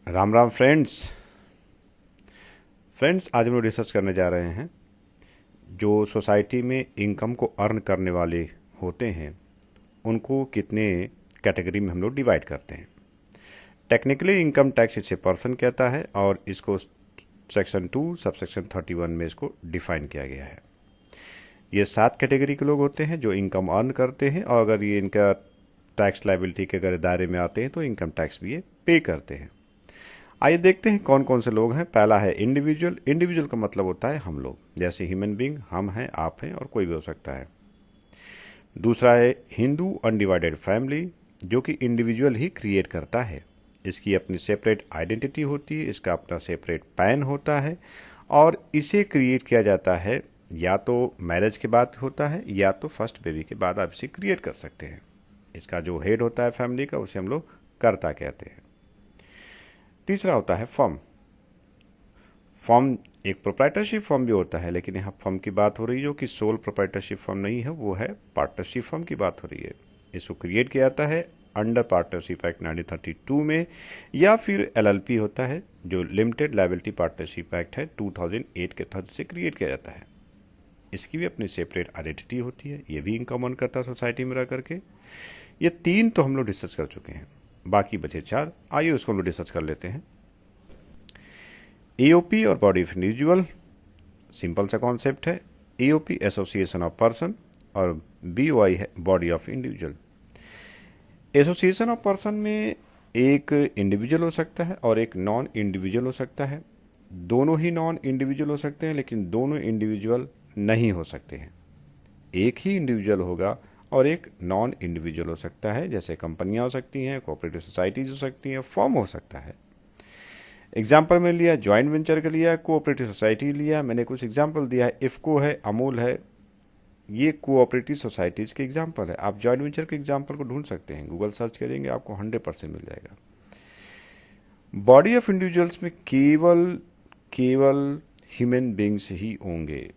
Ram Ram friends. आज हम लोग रिसर्च करने जा रहे हैं जो सोसाइटी में इनकम को अर्न करने वाले होते हैं उनको कितने कैटेगरी में हम लोग डिवाइड करते हैं। टेक्निकली इनकम टैक्स इसे पर्सन कहता है और इसको सेक्शन 2 सबसेक्शन 31 में इसको डिफाइन किया गया है। ये 7 कैटेगरी के लोग होते हैं जो इनकम अर्न करते हैं और अगर ये इनका टैक्स लायबिलिटी के अगर दायरे में आते हैं तो इनकम टैक्स भी ये पे करते हैं। आइए देखते हैं कौन कौन से लोग हैं। पहला है इंडिविजुअल। इंडिविजुअल का मतलब होता है हम लोग, जैसे ह्यूमन बींग, हम हैं, आप हैं और कोई भी हो सकता है। दूसरा है हिंदू अनडिवाइडेड फैमिली, जो कि इंडिविजुअल ही क्रिएट करता है। इसकी अपनी सेपरेट आइडेंटिटी होती है, इसका अपना सेपरेट पैन होता है और इसे क्रिएट किया जाता है या तो मैरिज के बाद होता है या तो फर्स्ट बेबी के बाद आप इसे क्रिएट कर सकते हैं। इसका जो हेड होता है फैमिली का उसे हम लोग कर्ता कहते हैं। तीसरा होता है फर्म। फर्म एक प्रोप्राइटरशिप फर्म भी होता है, लेकिन यहाँ फर्म की बात हो रही है जो कि सोल प्रोप्राइटरशिप फर्म नहीं है, वो है पार्टनरशिप फर्म की बात हो रही है। इसको क्रिएट किया जाता है अंडर पार्टनरशिप एक्ट 1932 में, या फिर एलएलपी होता है जो लिमिटेड लायबिलिटी पार्टनरशिप एक्ट है 2008 के तहत से क्रिएट किया जाता है। इसकी भी अपनी सेपरेट आइडेंटिटी होती है, ये भी इनकम अर्न करता है सोसाइटी में रह करके। ये 3 तो हम लोग डिस्कस कर चुके हैं, बाकी बचे 4। आइए उसको हम लोग डिस्कस कर लेते हैं। एओपी और बॉडी ऑफ इंडिविजुअल, सिंपल सा कॉन्सेप्ट है। एओपी एसोसिएशन ऑफ पर्सन और बीओआई है body of individual. Association of person में एक इंडिविजुअल हो सकता है और एक नॉन इंडिविजुअल हो सकता है। दोनों ही नॉन इंडिविजुअल हो सकते हैं, लेकिन दोनों इंडिविजुअल नहीं हो सकते हैं। एक ही इंडिविजुअल होगा और एक नॉन इंडिविजुअल हो सकता है, जैसे कंपनियां हो सकती हैं, कोऑपरेटिव सोसाइटीज हो सकती हैं, फर्म हो सकता है। एग्जाम्पल में लिया ज्वाइंट वेंचर का लिया, कोऑपरेटिव सोसाइटी लिया। मैंने कुछ एग्जाम्पल दिया है, इफको है, अमूल है, ये कोऑपरेटिव सोसाइटीज के एग्जाम्पल है। आप ज्वाइंट वेंचर के एग्जाम्पल को ढूंढ सकते हैं, गूगल सर्च करेंगे आपको 100% मिल जाएगा। बॉडी ऑफ इंडिविजुअल्स में केवल केवल ह्यूमन बींग्स ही होंगे,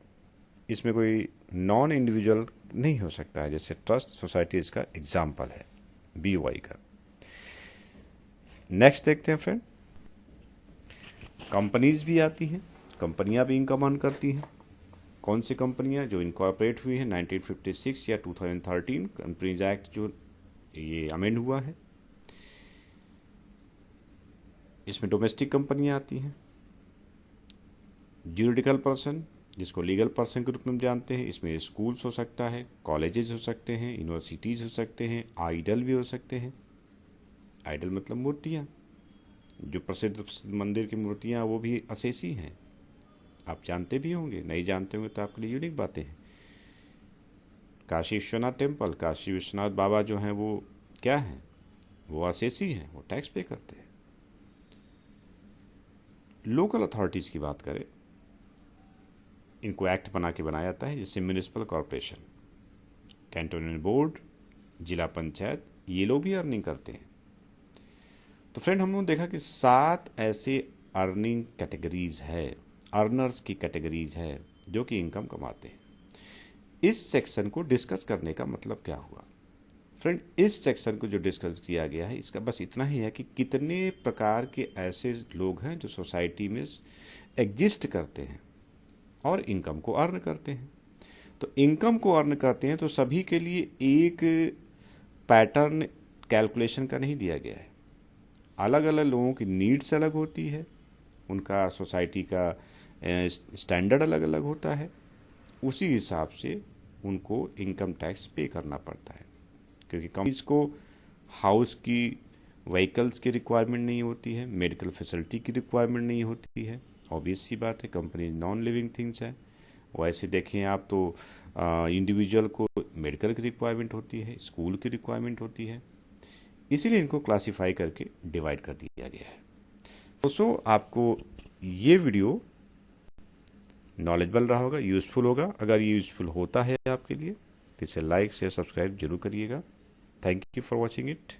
इसमें कोई नॉन इंडिविजुअल नहीं हो सकता है, जैसे ट्रस्ट सोसाइटी इसका एग्जाम्पल है बीओआई का। नेक्स्ट देखते हैं फ्रेंड, कंपनीज भी आती हैं। कंपनियां भी इनकम अर्न करती हैं। कौन सी कंपनियां? जो इनकॉर्पोरेट हुई हैं 1956 या 2013 कंपनीज एक्ट जो ये अमेंड हुआ है। इसमें डोमेस्टिक कंपनियां आती हैं। ज्यूरिडिकल पर्सन, जिसको लीगल पर्सन के रूप में जानते हैं, इसमें स्कूल्स हो सकता है, कॉलेजेस हो सकते हैं, यूनिवर्सिटीज़ हो सकते हैं, आइडल भी हो सकते हैं। आइडल मतलब मूर्तियाँ, जो प्रसिद्ध मंदिर की मूर्तियाँ वो भी असेसी हैं। आप जानते भी होंगे, नहीं जानते होंगे तो आपके लिए यूनिक बातें हैं। काशी विश्वनाथ टेम्पल, काशी विश्वनाथ बाबा जो हैं वो क्या हैं? वो असेसी हैं, वो टैक्स पे करते हैं। लोकल अथॉरिटीज़ की बात करें, इनको एक्ट बना के बनाया जाता है, जैसे म्यूनिसिपल कॉरपोरेशन, कैंटोनमेंट बोर्ड, जिला पंचायत, ये लोग भी अर्निंग करते हैं। तो फ्रेंड हम लोगों ने देखा कि 7 ऐसे अर्निंग कैटेगरीज है, अर्नर्स की कैटेगरीज है जो कि इनकम कमाते हैं। इस सेक्शन को डिस्कस करने का मतलब क्या हुआ फ्रेंड? इस सेक्शन को जो डिस्कस किया गया है इसका बस इतना ही है कि कितने प्रकार के ऐसे लोग हैं जो सोसाइटी में एग्जिस्ट करते हैं और इनकम को अर्न करते हैं। तो इनकम को अर्न करते हैं तो सभी के लिए एक पैटर्न कैलकुलेशन का नहीं दिया गया है। अलग अलग लोगों की नीड्स अलग होती है, उनका सोसाइटी का स्टैंडर्ड अलग अलग होता है, उसी हिसाब से उनको इनकम टैक्स पे करना पड़ता है। क्योंकि कंपनीज को हाउस की, व्हीकल्स की रिक्वायरमेंट नहीं होती है, मेडिकल फैसिलिटी की रिक्वायरमेंट नहीं होती है। ऑब्वियस सी बात है, कंपनी नॉन लिविंग थिंग्स है। वैसे देखें आप तो इंडिविजुअल को मेडिकल की रिक्वायरमेंट होती है, स्कूल की रिक्वायरमेंट होती है, इसीलिए इनको क्लासीफाई करके डिवाइड कर दिया गया है। दोस्तों आपको ये वीडियो नॉलेजेबल रहा होगा, यूज़फुल होगा। अगर ये यूज़फुल होता है आपके लिए तो इसे लाइक शेयर सब्सक्राइब जरूर करिएगा। Thank you for watching it.